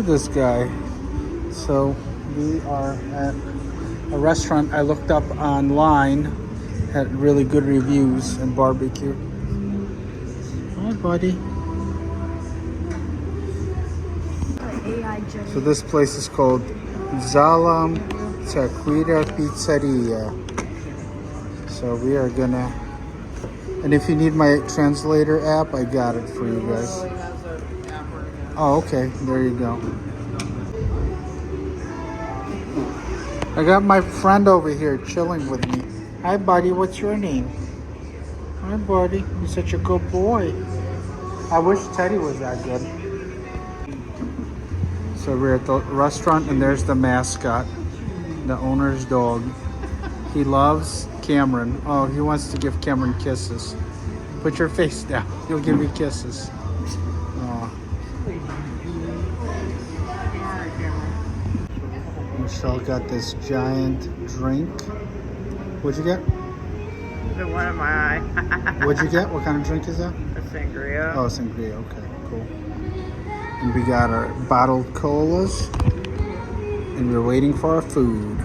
This guy. So we are at a restaurant I looked up online, had really good reviews and barbecue. Hi, buddy. So this place is called Tzalam Taquita Pizzeria. So we are gonna, and if you need my translator app, I got it for you guys. Oh, okay. There you go. I got my friend over here chilling with me. Hi, buddy. What's your name? Hi, buddy. You're such a good boy. I wish Teddy was that good. So we're at the restaurant, and there's the mascot, the owner's dog. He loves Cameron. Oh, he wants to give Cameron kisses. Put your face down. He'll give you kisses. Oh. Michelle got this giant drink. What'd you get? The one in my eye. What'd you get? What kind of drink is that? A sangria. Oh, sangria. Okay, cool. And we got our bottled colas. And we're waiting for our food.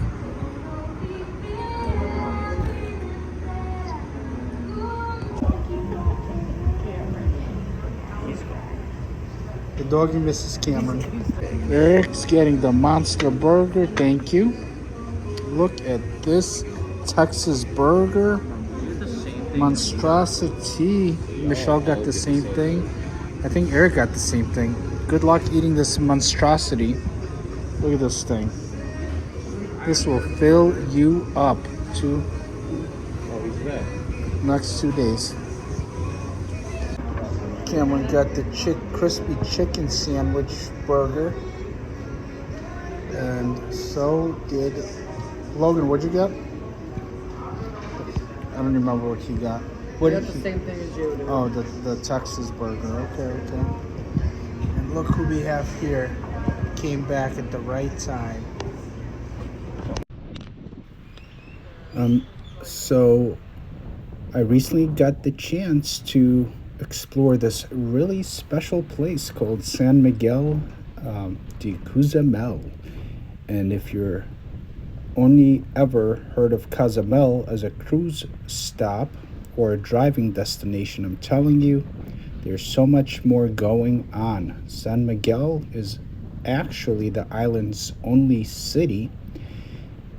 The doggy misses Cameron. Eric's getting the monster burger. Thank you. Look at this Texas burger. Monstrosity. Michelle got the same thing. I think Eric got the same thing. Good luck eating this monstrosity. Look at this thing. This will fill you up to next 2 days. Cameron got the crispy chicken sandwich burger. And so did Logan. What'd you get? I don't remember what he got. What got the same thing as you. Oh, the Texas burger. Okay. And look who we have here. Came back at the right time. So I recently got the chance to explore this really special place called San Miguel de Cozumel. And if you're only ever heard of Cozumel as a cruise stop or a driving destination, I'm telling you, there's so much more going on. San Miguel is actually the island's only city,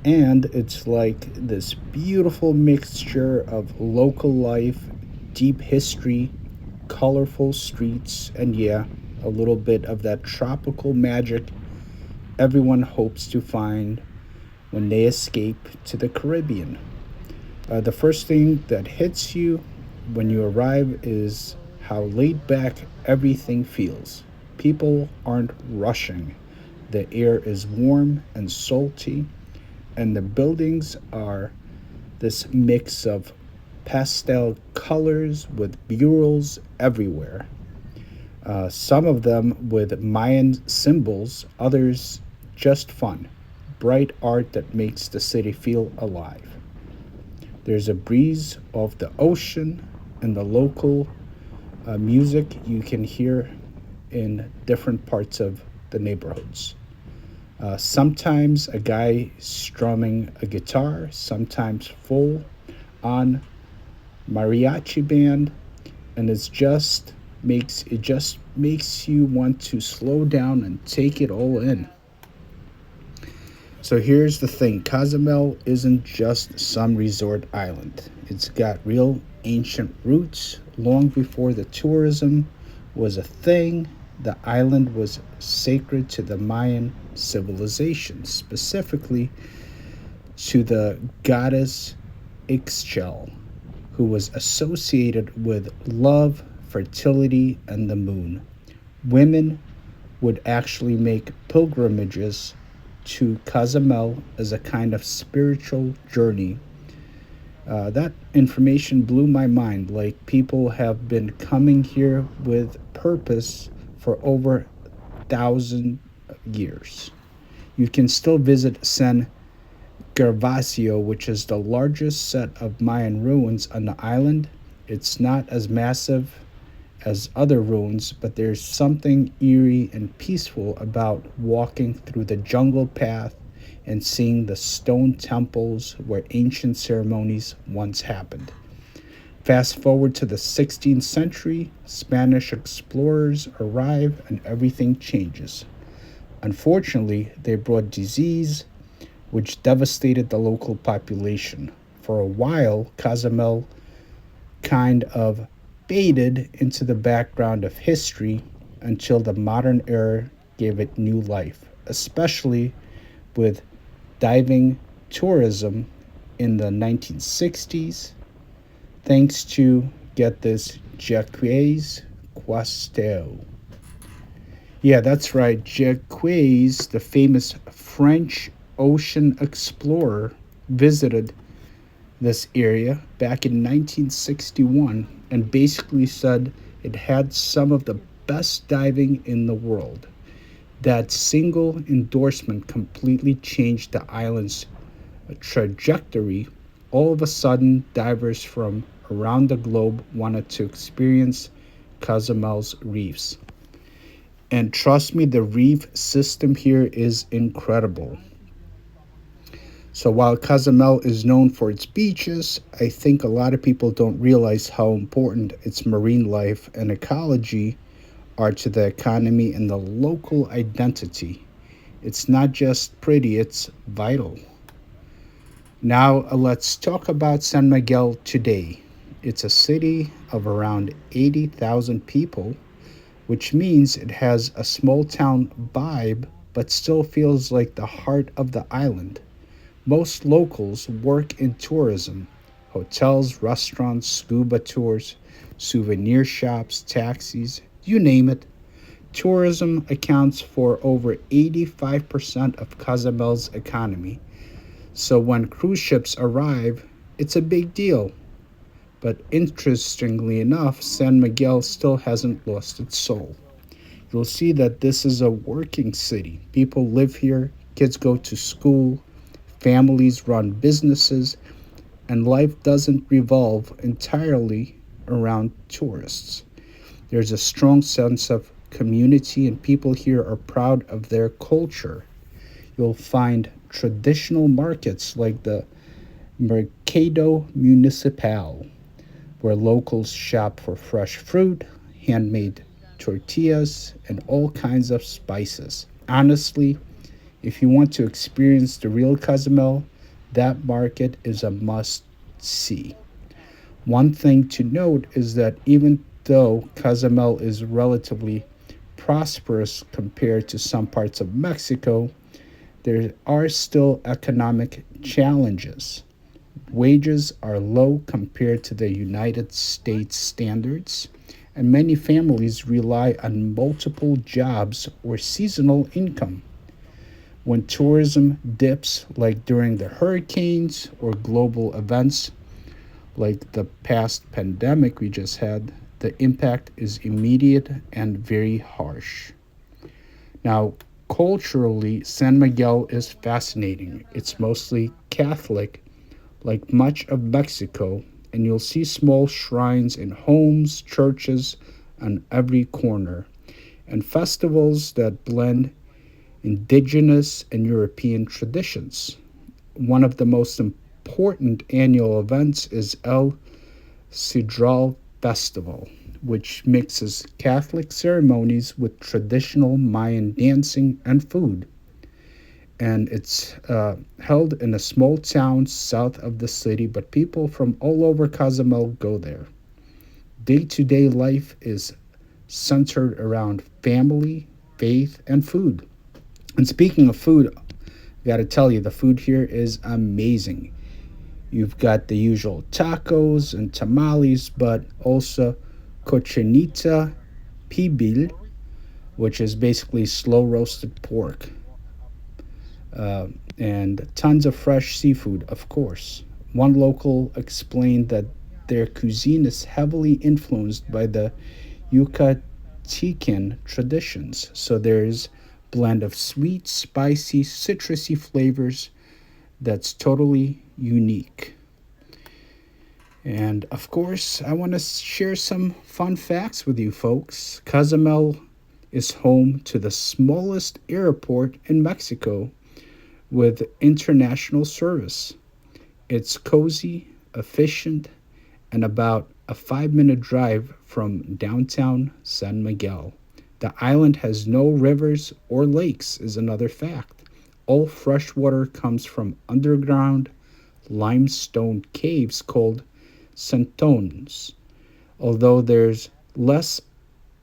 and it's like this beautiful mixture of local life, deep history, colorful streets, and yeah, a little bit of that tropical magic everyone hopes to find when they escape to the Caribbean. The first thing that hits you when you arrive is how laid back everything feels. People aren't rushing. The air is warm and salty, and the buildings are this mix of pastel colors with murals everywhere. Some of them with Mayan symbols, others just fun. Bright art that makes the city feel alive. There's a breeze of the ocean and the local music you can hear in different parts of the neighborhoods. Sometimes a guy strumming a guitar, sometimes full on mariachi band, and it just makes you want to slow down and take it all in. So here's the thing, Cozumel isn't just some resort island. It's got real ancient roots. Long before the tourism was a thing, the island was sacred to the Mayan civilization, specifically to the goddess Ixchel, who was associated with love, fertility, and the moon. Women would actually make pilgrimages to Cozumel as a kind of spiritual journey. That information blew my mind. Like, people have been coming here with purpose for over 1,000 years. You can still visit San Gervasio, which is the largest set of Mayan ruins on the island. It's not as massive as other ruins, but there's something eerie and peaceful about walking through the jungle path and seeing the stone temples where ancient ceremonies once happened. Fast forward to the 16th century, Spanish explorers arrive and everything changes. Unfortunately, they brought disease, which devastated the local population. For a while, Cozumel kind of faded into the background of history until the modern era gave it new life, especially with diving tourism in the 1960s, thanks to, get this, Jacques Cousteau. Yeah, that's right. Jacques, the famous French ocean explorer, visited this area back in 1961 and basically said it had some of the best diving in the world. That single endorsement completely changed the island's trajectory. All of a sudden, divers from around the globe wanted to experience Cozumel's reefs. And trust me, the reef system here is incredible. So while Cozumel is known for its beaches, I think a lot of people don't realize how important its marine life and ecology are to the economy and the local identity. It's not just pretty, it's vital. Now, let's talk about San Miguel today. It's a city of around 80,000 people, which means it has a small town vibe but still feels like the heart of the island. Most locals work in tourism: hotels, restaurants, scuba tours, souvenir shops, taxis, you name it. Tourism accounts for over 85% of Cozumel's economy. So when cruise ships arrive, it's a big deal. But interestingly enough, San Miguel still hasn't lost its soul. You'll see that this is a working city. People live here, kids go to school, families run businesses, and life doesn't revolve entirely around tourists. There's a strong sense of community, and people here are proud of their culture. You'll find traditional markets like the Mercado Municipal, where locals shop for fresh fruit, handmade tortillas, and all kinds of spices. Honestly, if you want to experience the real Cozumel, that market is a must see. One thing to note is that even though Cozumel is relatively prosperous compared to some parts of Mexico, there are still economic challenges. Wages are low compared to the United States standards, and many families rely on multiple jobs or seasonal income. When tourism dips, like during the hurricanes or global events like the past pandemic we just had, the impact is immediate and very harsh. Now, culturally, San Miguel is fascinating. It's mostly Catholic, like much of Mexico, and you'll see small shrines in homes, churches, on every corner, and festivals that blend indigenous and European traditions. One of the most important annual events is El Sidral Festival, which mixes Catholic ceremonies with traditional Mayan dancing and food. And it's held in a small town south of the city, but people from all over Cozumel go there. Day to day life is centered around family, faith, and food. And speaking of food, I gotta tell you, the food here is amazing. You've got the usual tacos and tamales, but also cochinita pibil, which is basically slow roasted pork, and tons of fresh seafood, of course. One local explained that their cuisine is heavily influenced by the Yucatecan traditions. So there's blend of sweet, spicy, citrusy flavors that's totally unique. And of course, I want to share some fun facts with you folks. Cozumel is home to the smallest airport in Mexico with international service. It's cozy, efficient, and about a 5-minute drive from downtown San Miguel. The island has no rivers or lakes, is another fact. All fresh water comes from underground limestone caves called santones. Although there's less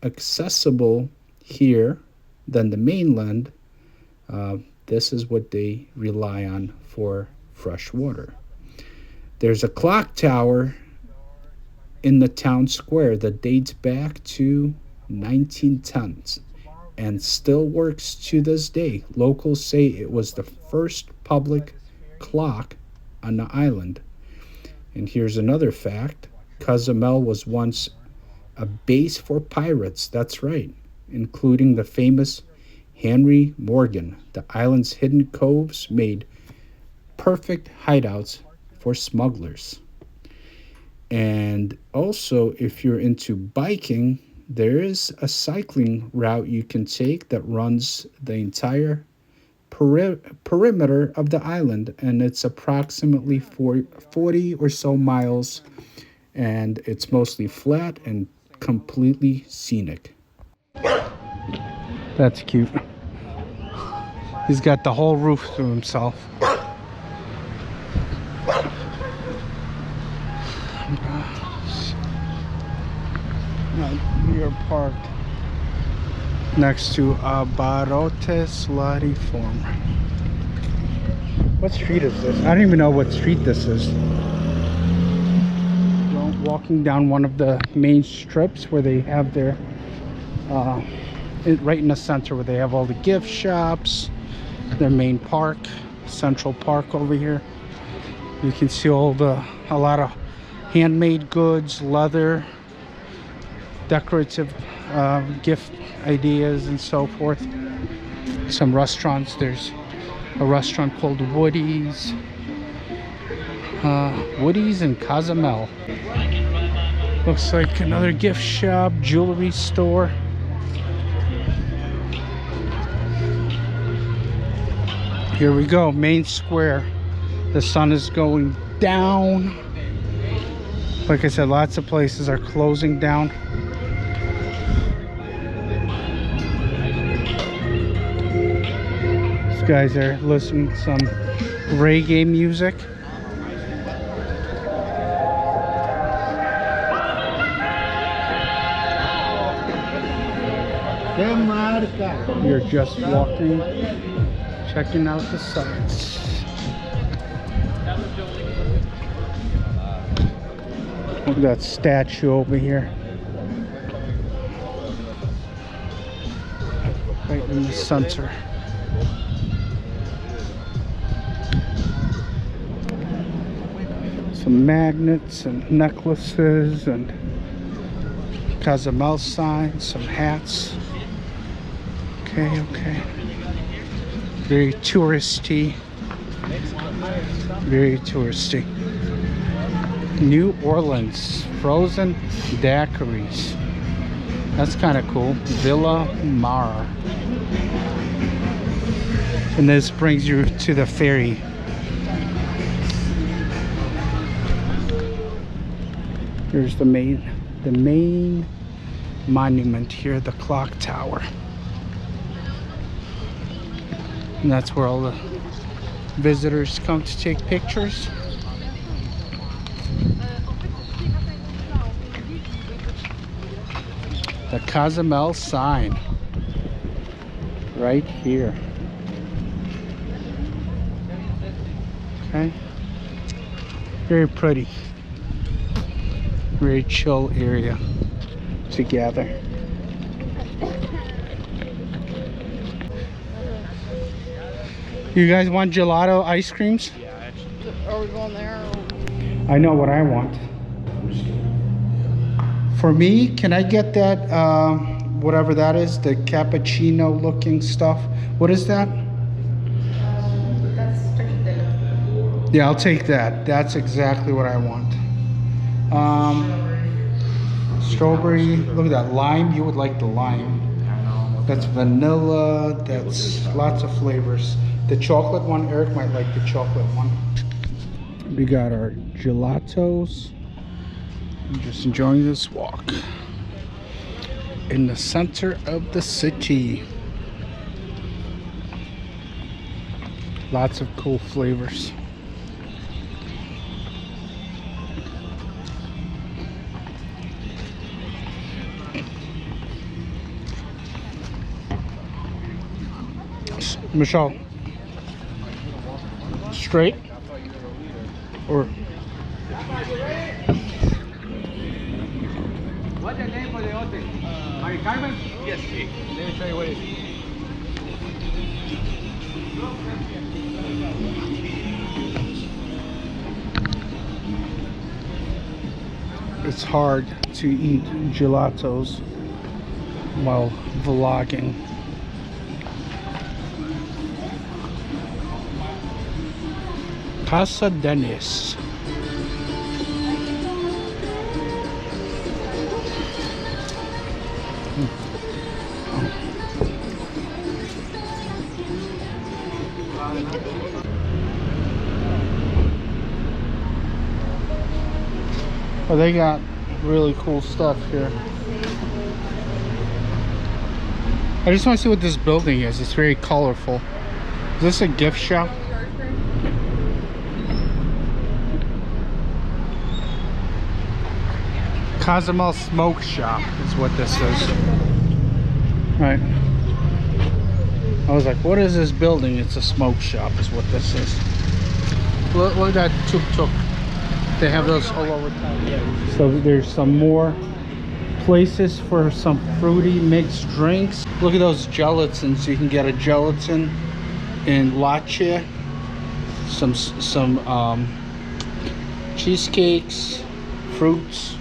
accessible here than the mainland, uh, this is what they rely on for fresh water. There's a clock tower in the town square that dates back to 1910s and still works to this day. Locals say it was the first public clock on the island. And here's another fact: Cozumel was once a base for pirates, that's right, including the famous Henry Morgan. The island's hidden coves made perfect hideouts for smugglers. And also, if you're into biking, there is a cycling route you can take that runs the entire perimeter of the island, and it's approximately 40 or so miles, and it's mostly flat and completely scenic. That's cute. He's got the whole roof to himself. We are parked next to Abarotes Lariform. What street is this? I don't even know what street this is. Well, walking down one of the main strips where they have their right in the center, where they have all the gift shops, their main park, Central Park over here. You can see a lot of handmade goods, leather, decorative gift ideas and so forth. Some restaurants. There's a restaurant called Woody's. Woody's in Cozumel. Looks like another gift shop, jewelry store. Here we go, main square. The sun is going down. Like I said, lots of places are closing down. These guys are listening to some reggae music. You're just walking, checking out the sights. Look at that statue over here. Right in the center. Some magnets and necklaces and Cozumel signs, some hats. Okay. Very touristy. Very touristy. New Orleans frozen daiquiris. That's kind of cool. Villa Mar. And this brings you to the ferry. Here's the main monument here, the clock tower. And that's where all the visitors come to take pictures. The Cozumel sign right here. Okay, very pretty, very chill area to gather. You guys want gelato ice creams? Yeah, actually. Are we going there? I know what I want. For me, can I get that, whatever that is, the cappuccino looking stuff? What is that? That's stracciatella. Yeah, I'll take that. That's exactly what I want. Um, strawberry. Look at that lime. You would like the lime. That's vanilla. That's lots of flavors. The chocolate one, Eric might like the chocolate one. We got our gelatos. I'm just enjoying this walk in the center of the city. Lots of cool flavors. Michelle, straight or What's the name for the hotel? Mari Carmen? Yes. Let me show you what it is. it's hard to eat gelatos while vlogging. Casa Dennis. Oh, they got really cool stuff here. I just want to see what this building is. It's very colorful. Is this a gift shop? Cozumel Smoke Shop is what this is. Right. I was like, what is this building? It's a smoke shop is what this is. Look at that tuk-tuk. They have those all over town. So there's some more places for some fruity mixed drinks. Look at those gelatins. You can get a gelatin in latte. Some cheesecakes, fruits.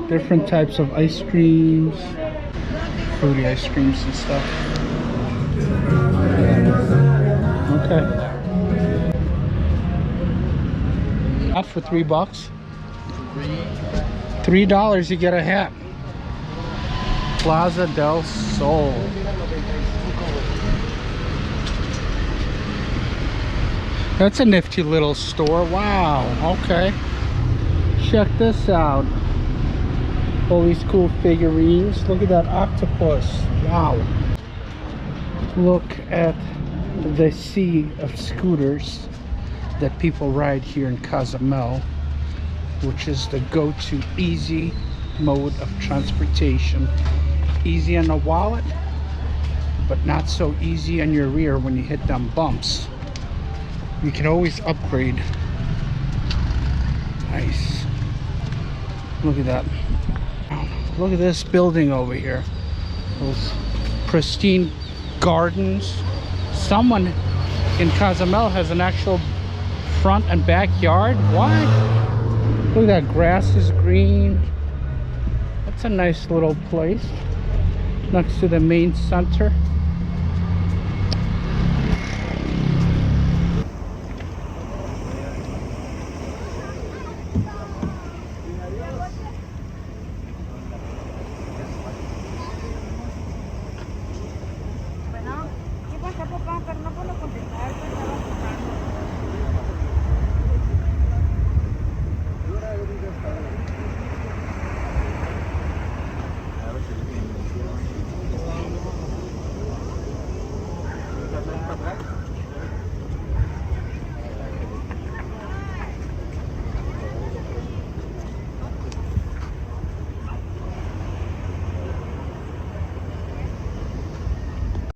Different types of ice creams, fruity ice creams and stuff. Okay. Hat for $3. $3 you get a hat. Plaza del Sol. That's a nifty little store. Wow. Okay. Check this out. All these cool figurines. Look at that octopus. Wow. Look at the sea of scooters that people ride here in Cozumel, which is the go-to easy mode of transportation. Easy on the wallet, but not so easy on your rear when you hit them bumps. You can always upgrade. Nice. Look at that. Look at this building over here. Those pristine gardens. Someone in Cozumel has an actual front and backyard. What? Look at that, grass is green. That's a nice little place next to the main center.